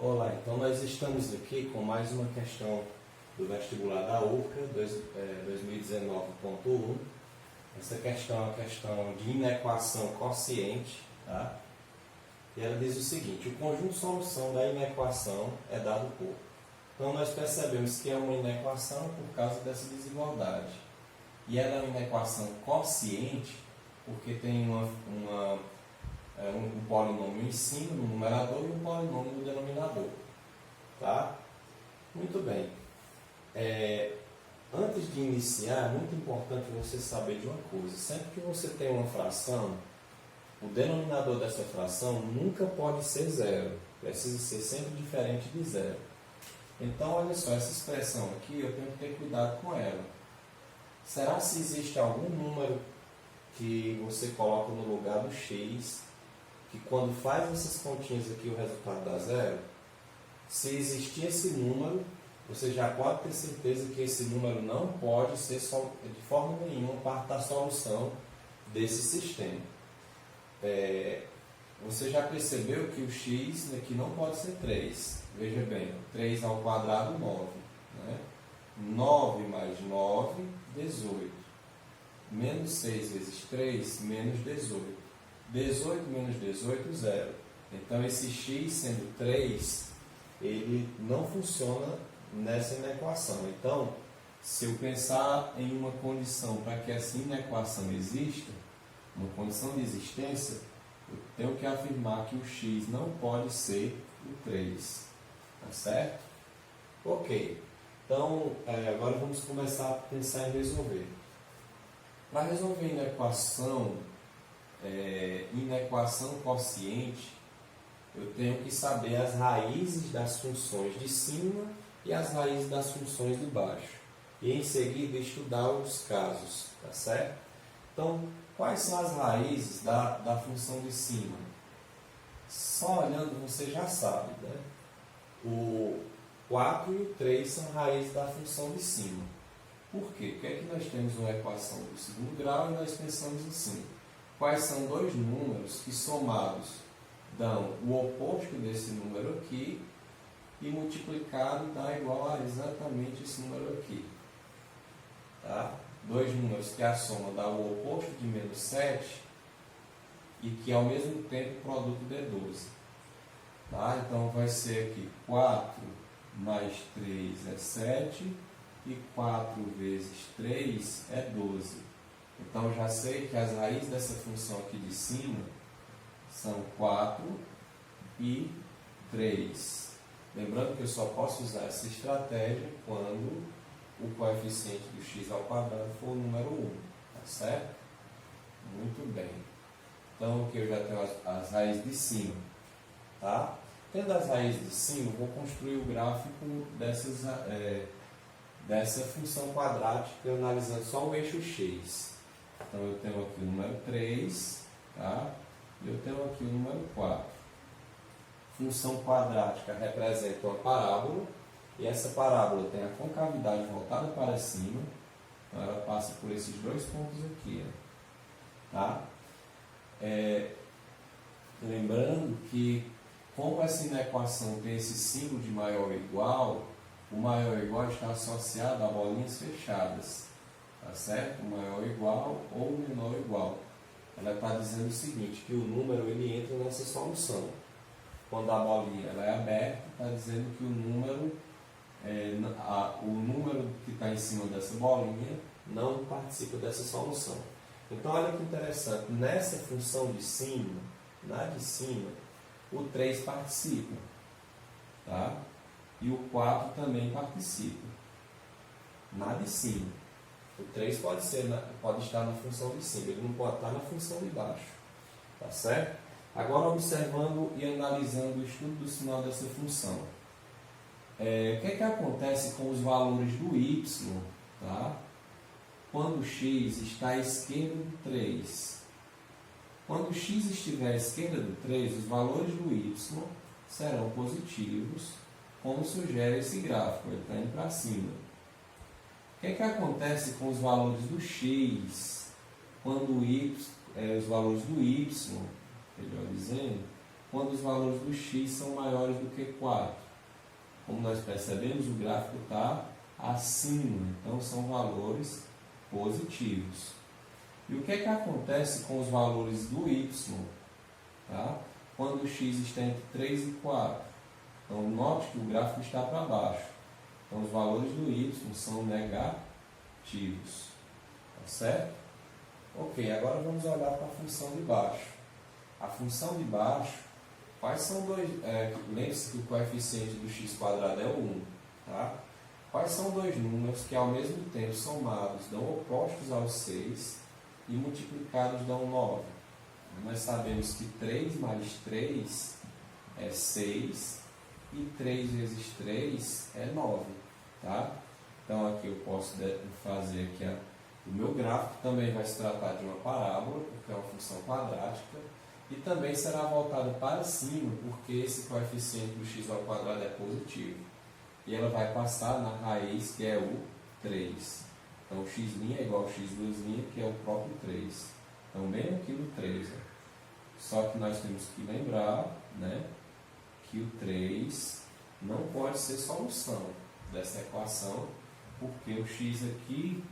Olá, então nós estamos aqui com mais uma questão do vestibular da UFCA 2019.1. Essa questão é uma questão de inequação quociente, tá? E ela diz o seguinte: o conjunto de solução da inequação é dado por. Então nós percebemos que é uma inequação por causa dessa desigualdade. E ela é uma inequação quociente porque tem um polinômio em cima no numerador e um polinômio no denominador. Tá? Muito bem. Antes de iniciar, é muito importante você saber de uma coisa. Sempre que você tem uma fração, o denominador dessa fração nunca pode ser zero. Precisa ser sempre diferente de zero. Então, olha só, essa expressão aqui, eu tenho que ter cuidado com ela. Será se existe algum número que você coloca no lugar do x, que quando faz essas continhas aqui o resultado dá zero? Se existir esse número, você já pode ter certeza que esse número não pode ser de forma nenhuma parte da solução desse sistema. Você já percebeu que o x aqui não pode ser 3. Veja bem, 3 ao quadrado, 9. Né? 9 mais 9, 18. Menos 6 vezes 3, menos 18. 18 menos 18, 0. Então, esse x sendo 3, ele não funciona nessa inequação. Então, se eu pensar em uma condição para que essa inequação exista, uma condição de existência, eu tenho que afirmar que o x não pode ser o 3. Tá certo? Ok. Então, agora vamos começar a pensar em resolver. Para resolver inequação quociente, eu tenho que saber as raízes das funções de cima e as raízes das funções de baixo. E em seguida estudar os casos, tá certo? Então, quais são as raízes da função de cima? Só olhando você já sabe, né? O 4 e o 3 são raízes da função de cima. Por quê? Porque é que nós temos uma equação do segundo grau e nós pensamos assim: quais são dois números que somados dão o oposto desse número aqui e multiplicado dá igual a exatamente esse número aqui. Tá? Dois números que a soma dá o oposto de menos 7 e que ao mesmo tempo o produto dê 12. Tá? Então vai ser aqui 4 mais 3 é 7 e 4 vezes 3 é 12. Então eu já sei que as raízes dessa função aqui de cima são 4 e 3. Lembrando que eu só posso usar essa estratégia quando o coeficiente do x ao quadrado for o número 1. Tá certo? Muito bem. Então aqui eu já tenho as raízes de cima. Tá? Tendo as raízes de cima, eu vou construir o gráfico dessa função quadrática analisando só o eixo x. Então eu tenho aqui o número 3, tá? E eu tenho aqui o número 4. Função quadrática representa uma parábola, e essa parábola tem a concavidade voltada para cima, então ela passa por esses dois pontos aqui. Tá? Lembrando que, como essa inequação tem esse símbolo de maior ou igual, o maior ou igual está associado a bolinhas fechadas. Tá certo? O maior ou igual ou o menor ou igual. Ela está dizendo o seguinte, que o número ele entra nessa solução. Quando a bolinha ela é aberta, está dizendo que o número que está em cima dessa bolinha não participa dessa solução. Então, olha que interessante. Nessa função de cima, na de cima, o 3 participa. Tá? E o 4 também participa. Na de cima. O 3 pode estar na função de cima, ele não pode estar na função de baixo. Tá certo? Agora, observando e analisando o estudo do sinal dessa função. O que acontece com os valores do y, tá? Quando o x está à esquerda do 3? Quando o x estiver à esquerda do 3, os valores do y serão positivos, como sugere esse gráfico, ele está indo para cima. O que acontece com os valores do x quando os valores do y, melhor dizendo, quando os valores do x são maiores do que 4. Como nós percebemos, o gráfico está acima, então são valores positivos. E o que acontece com os valores do y, tá? Quando o x está entre 3 e 4? Então, note que o gráfico está para baixo. Então, os valores do y são negativos. Tá certo? Ok, agora vamos olhar para a função de baixo. A função de baixo, quais são dois... lembre-se que o coeficiente do x² é o 1. Tá? Quais são dois números que, ao mesmo tempo, somados dão opostos ao 6 e multiplicados dão 9? Nós sabemos que 3 mais 3 é 6 e 3 vezes 3 é 9. Tá? Então, aqui eu posso fazer aqui o meu gráfico. Também vai se tratar de uma parábola, porque é uma função quadrática. E também será voltado para cima, porque esse coeficiente do x² é positivo. E ela vai passar na raiz, que é o 3. Então, o x' é igual ao x2', que é o próprio 3. Então, bem aqui no 3. Só que nós temos que lembrar, né, que o 3 não pode ser solução dessa equação, porque o x aqui,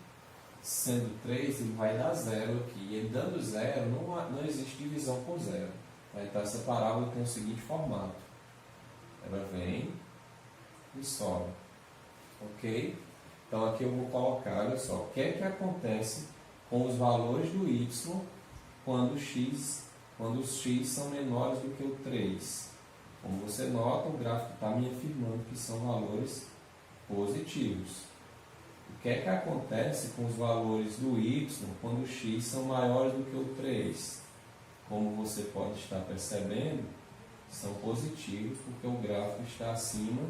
sendo 3, ele vai dar 0 aqui. E ele dando 0, não existe divisão por 0. Então, essa parábola tem o seguinte formato. Ela vem e sobe. Ok? Então, aqui eu vou colocar, olha só, o que acontece com os valores do y quando os x são menores do que o 3. Como você nota, o gráfico está me afirmando que são valores positivos. O que acontece com os valores do y quando os x são maiores do que o 3? Como você pode estar percebendo, são positivos porque o gráfico está acima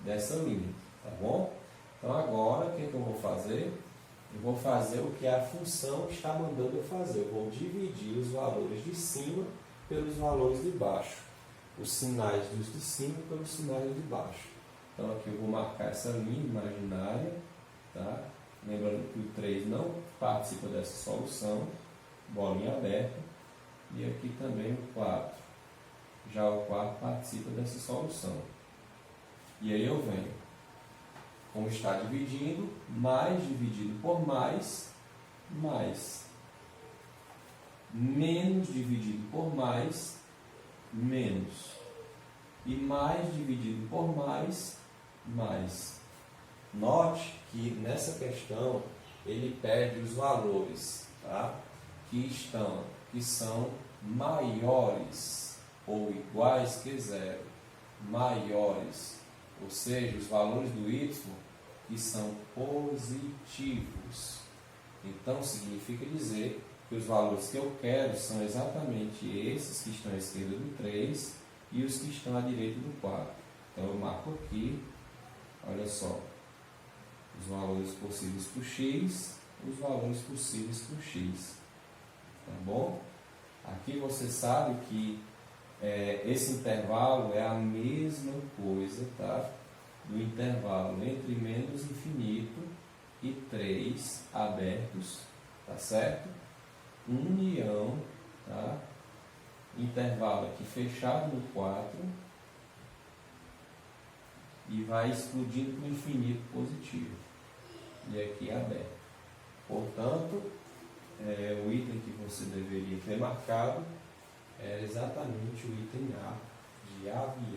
dessa linha. Tá bom? Então agora, o que eu vou fazer? Eu vou fazer o que a função está mandando eu fazer. Eu vou dividir os valores de cima pelos valores de baixo. Os sinais dos de cima pelos sinais de baixo. Então aqui eu vou marcar essa linha imaginária. Tá? Lembrando que o 3 não participa dessa solução. Bolinha aberta. E aqui também o 4. Já o 4 participa dessa solução. E aí eu venho. Como está dividindo, mais dividido por mais, mais. Menos dividido por mais, menos. E mais dividido por mais, mais. Note que nessa questão ele pede os valores, tá? que são maiores ou iguais que 0. Maiores. Ou seja, os valores do y que são positivos. Então, significa dizer que os valores que eu quero são exatamente esses que estão à esquerda do 3 e os que estão à direita do 4. Então, eu marco aqui, olha só, os valores possíveis para o x, os valores possíveis para o x. Tá bom? Aqui você sabe que esse intervalo é a mesma coisa, tá? Do intervalo entre menos infinito e 3 abertos, tá certo? União, tá? Intervalo aqui fechado no 4 e vai explodindo para o infinito positivo. E aqui aberto. Portanto, o item que você deveria ter marcado é exatamente o item A de avião.